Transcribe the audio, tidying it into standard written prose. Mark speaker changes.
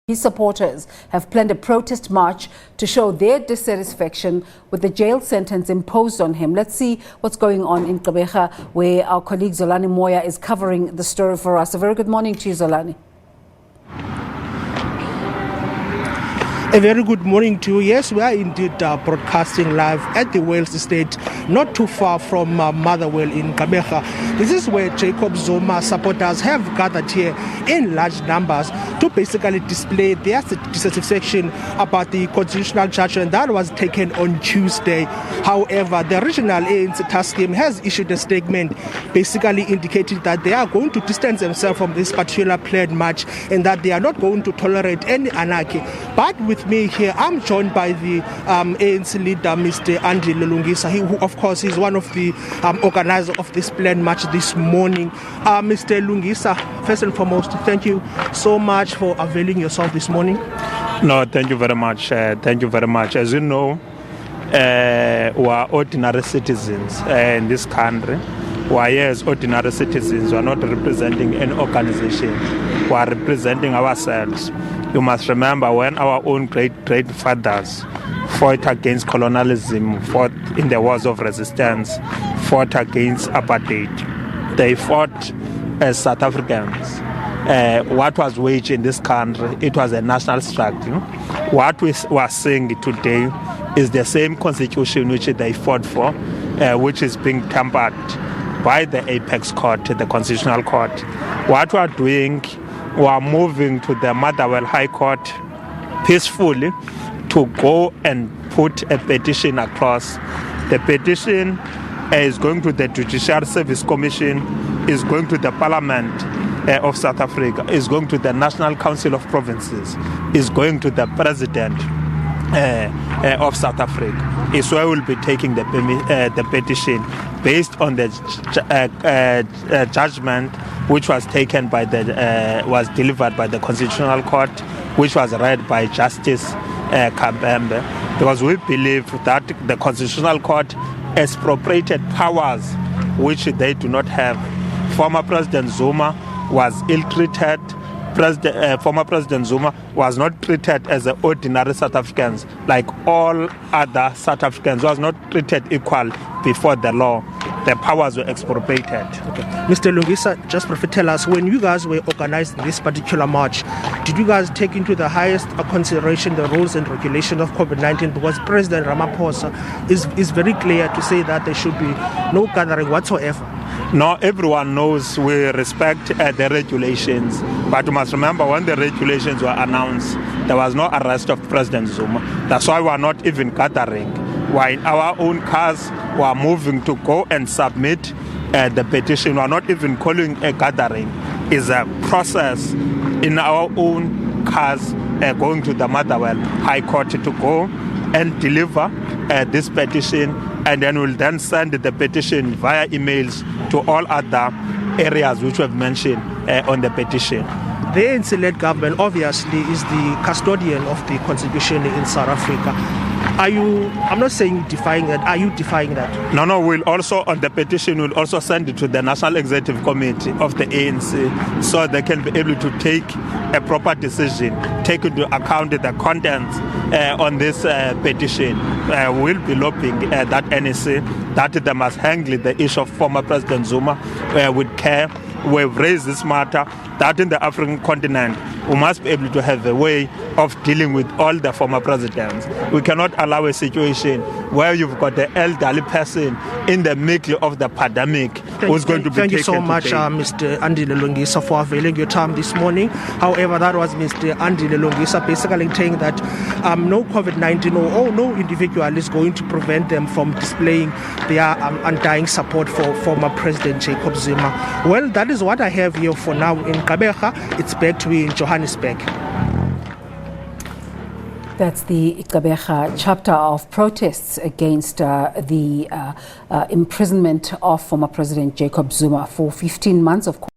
Speaker 1: His supporters have planned a protest march to show their dissatisfaction with the jail sentence imposed on him. Let's see what's going on in Gqeberha, where our colleague Zolani Moya is covering the story for us. A very good morning to you, Zolani.
Speaker 2: A very good morning to you. Yes, we are indeed broadcasting live at the Wales estate, not too far from Motherwell in Gqeberha. This is where Jacob Zuma supporters have gathered here in large numbers to basically display their dissatisfaction about the constitutional judgment that was taken on Tuesday. However, the regional ANC task team has issued a statement basically indicating that they are going to distance themselves from this particular planned march and that they are not going to tolerate any anarchy. But with me here, I'm joined by the ANC leader, Mr. Andy Lungisa, who of course is one of the organizers of this planned march this morning. Mr. Lungisa, first and foremost, thank you so much for availing yourself this morning.
Speaker 3: No, thank you very much. Thank you very much. As you know, we are ordinary citizens in this country. We are here as ordinary citizens. We are not representing any organization. We are representing ourselves. You must remember when our own great fathers fought against colonialism, fought in the wars of resistance, fought against apartheid. They fought as South Africans. What was waged in this country, it was a national struggle. What we are seeing today is the same constitution which they fought for, which is being tampered by the apex court, the constitutional court. What we are doing, we are moving to the Motherwell High Court peacefully to go and put a petition across. The petition is going to the Judicial Service Commission, is going to the Parliament of South Africa, is going to the National Council of Provinces, is going to the President of South Africa. Is where we'll be taking the petition based on the judgment which was taken by was delivered by the Constitutional Court, which was read by Justice Gqeberha, because we believe that the Constitutional Court expropriated powers which they do not have. Former President Zuma was ill-treated. Former President Zuma was not treated as an ordinary South Africans like all other South Africans, was not treated equal before the law. The powers were expropriated.
Speaker 2: Okay. Mr. Lungisa, just briefly tell us, when you guys were organizing this particular march, did you guys take into the highest consideration the rules and regulations of COVID-19? Because President Ramaphosa is very clear to say that there should be no gathering whatsoever.
Speaker 3: No, everyone knows we respect the regulations, but you must remember when the regulations were announced, there was no arrest of President Zuma. That's why we are not even gathering. We are in our own cars, we are moving to go and submit the petition. We are not even calling a gathering. It's a process in our own cars going to the Motherwell High Court to go and deliver this petition, and then we'll then send the petition via emails to all other areas which we have mentioned on the petition.
Speaker 2: The ANC-led government obviously is the custodian of the constitution in South Africa. Are you, I'm not saying defying that, are you defying that?
Speaker 3: No, we'll also, on the petition, we'll also send it to the National Executive Committee of the ANC so they can be able to take a proper decision, take into account the contents on this petition. We'll be lobbying that NEC that they must handle the issue of former President Zuma with care. We've raised this matter that in the African continent we must be able to have a way of dealing with all the former presidents. We cannot allow a situation where you've got the elderly person in the middle of the pandemic who's going to be taken.
Speaker 2: Thank you so much, Mr. Andy Lungisa, for availing your time this morning. However, that was Mr. Andy Lungisa basically saying that no COVID-19 or no individual is going to prevent them from displaying their undying support for former President Jacob Zuma. Well, that is what I have here for now in Gqeberha. It's back to you in Johannesburg.
Speaker 1: That's the Gqeberha chapter of protests against the imprisonment of former President Jacob Zuma for 15 months of